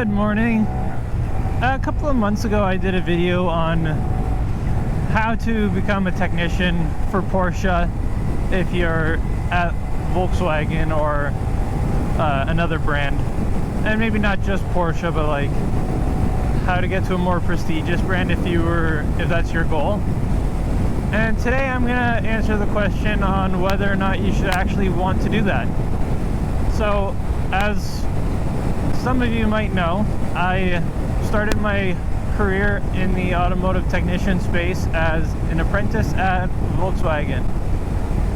Good morning. A couple of months ago I did a video on how to become a technician for Porsche if you're at Volkswagen or another brand, and maybe not just Porsche, but like how to get to a more prestigious brand if that's your goal. And today I'm gonna answer the question on whether or not you should actually want to do that. So, as some of you might know, I started my career in the automotive technician space as an apprentice at Volkswagen.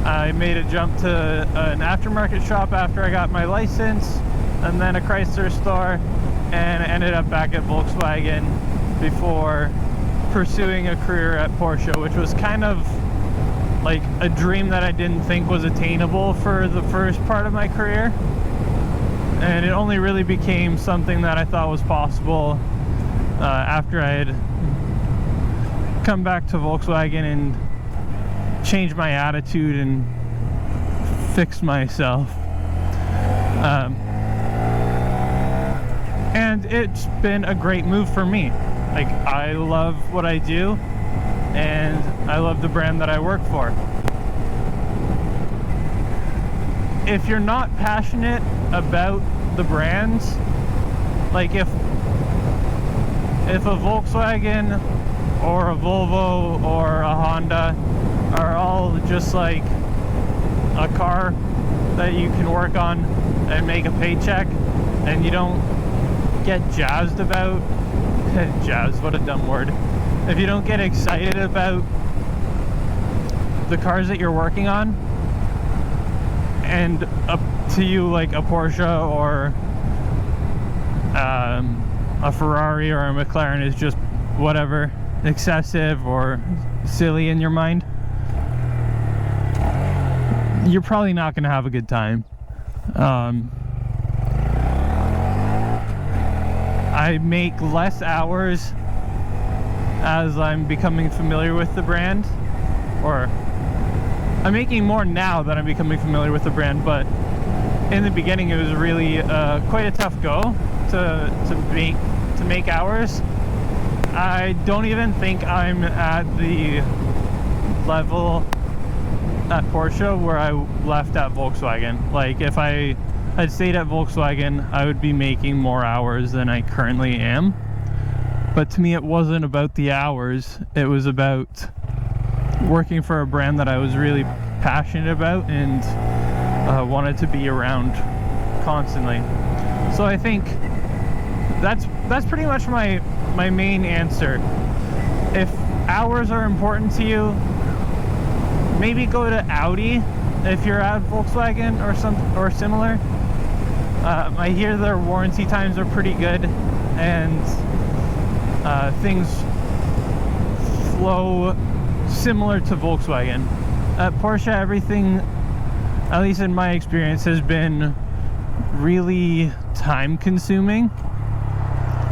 I made a jump to an aftermarket shop after I got my license, and then a Chrysler store, and I ended up back at Volkswagen before pursuing a career at Porsche, which was kind of like a dream that I didn't think was attainable for the first part of my career. And it only really became something that I thought was possible after I had come back to Volkswagen and changed my attitude and fixed myself. And it's been a great move for me. Like, I love what I do, and I love the brand that I work for. If you're not passionate about the brands, like if a Volkswagen or a Volvo or a Honda are all just like a car that you can work on and make a paycheck, and you don't get jazzed about jazzed, what a dumb word. If you don't get excited about the cars that you're working on, and up to you like a Porsche or a Ferrari or a McLaren is just whatever, excessive or silly in your mind, you're probably not going to have a good time. I make less hours as I'm becoming familiar with the brand, or I'm making more now that I'm becoming familiar with the brand, but in the beginning it was really quite a tough go to make hours. I don't even think I'm at the level at Porsche where I left at Volkswagen. Like, if I had stayed at Volkswagen, I would be making more hours than I currently am. But to me, it wasn't about the hours. It was about working for a brand that I was really passionate about and wanted to be around constantly. So I think that's pretty much my main answer. If hours are important to you, maybe go to Audi if you're at Volkswagen or similar. I hear their warranty times are pretty good, and things flow similar to Volkswagen. At Porsche, everything, at least in my experience, has been really time consuming.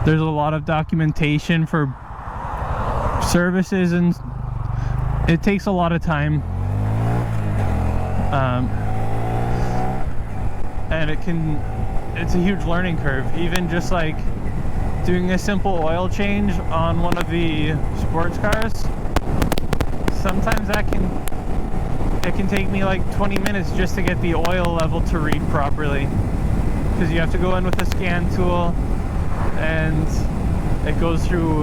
There's a lot of documentation for services, and it takes a lot of time. And it's a huge learning curve. Even just like doing a simple oil change on one of the sports cars, sometimes it can take me like 20 minutes just to get the oil level to read properly, because you have to go in with a scan tool, and it goes through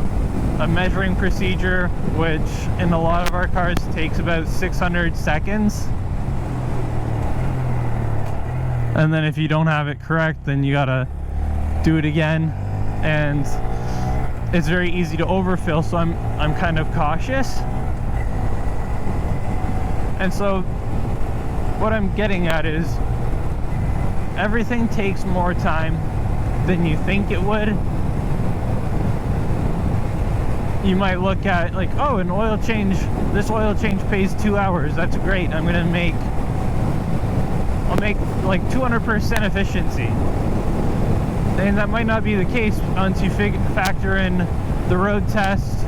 a measuring procedure, which in a lot of our cars takes about 600 seconds. And then if you don't have it correct, then you gotta do it again, and it's very easy to overfill, so I'm kind of cautious. And so what I'm getting at is everything takes more time than you think it would. You might look at like, oh, this oil change pays 2 hours, that's great, I'll make like 200% efficiency. And that might not be the case once you factor in the road test,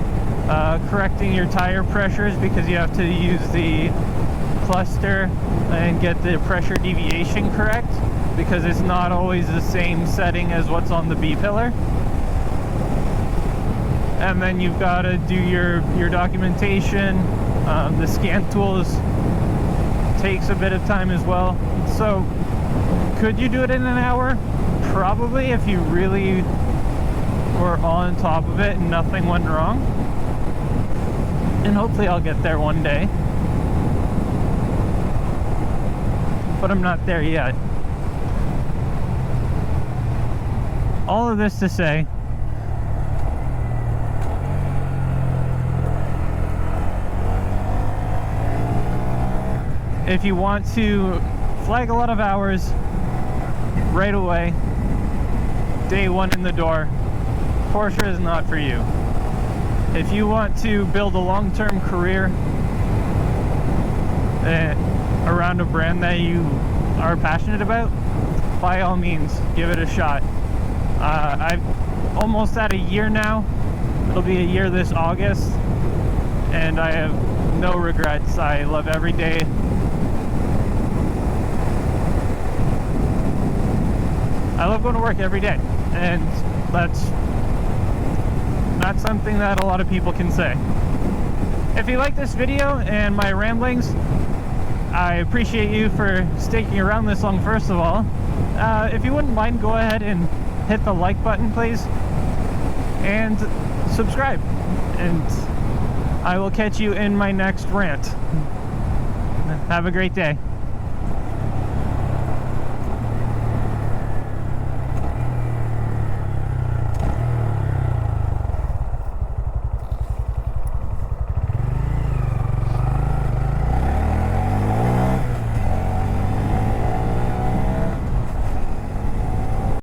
correcting your tire pressures, because you have to use the cluster and get the pressure deviation correct. because it's not always the same setting as what's on the B pillar. And then you've got to do your documentation. The scan tools takes a bit of time as well. So could you do it in an hour? Probably, if you really were on top of it and nothing went wrong. And hopefully I'll get there one day. But I'm not there yet. All of this to say, if you want to flag a lot of hours right away, day one in the door, Porsche is not for you. If you want to build a long-term career around a brand that you are passionate about, by all means, give it a shot. I've almost at a year now. It'll be a year this August, and I have no regrets. I love every day. I love going to work every day, and that's not something that a lot of people can say. If you like this video and my ramblings, I appreciate you for sticking around this long, first of all. If you wouldn't mind, go ahead and hit the like button, please, and subscribe, and I will catch you in my next rant. Have a great day.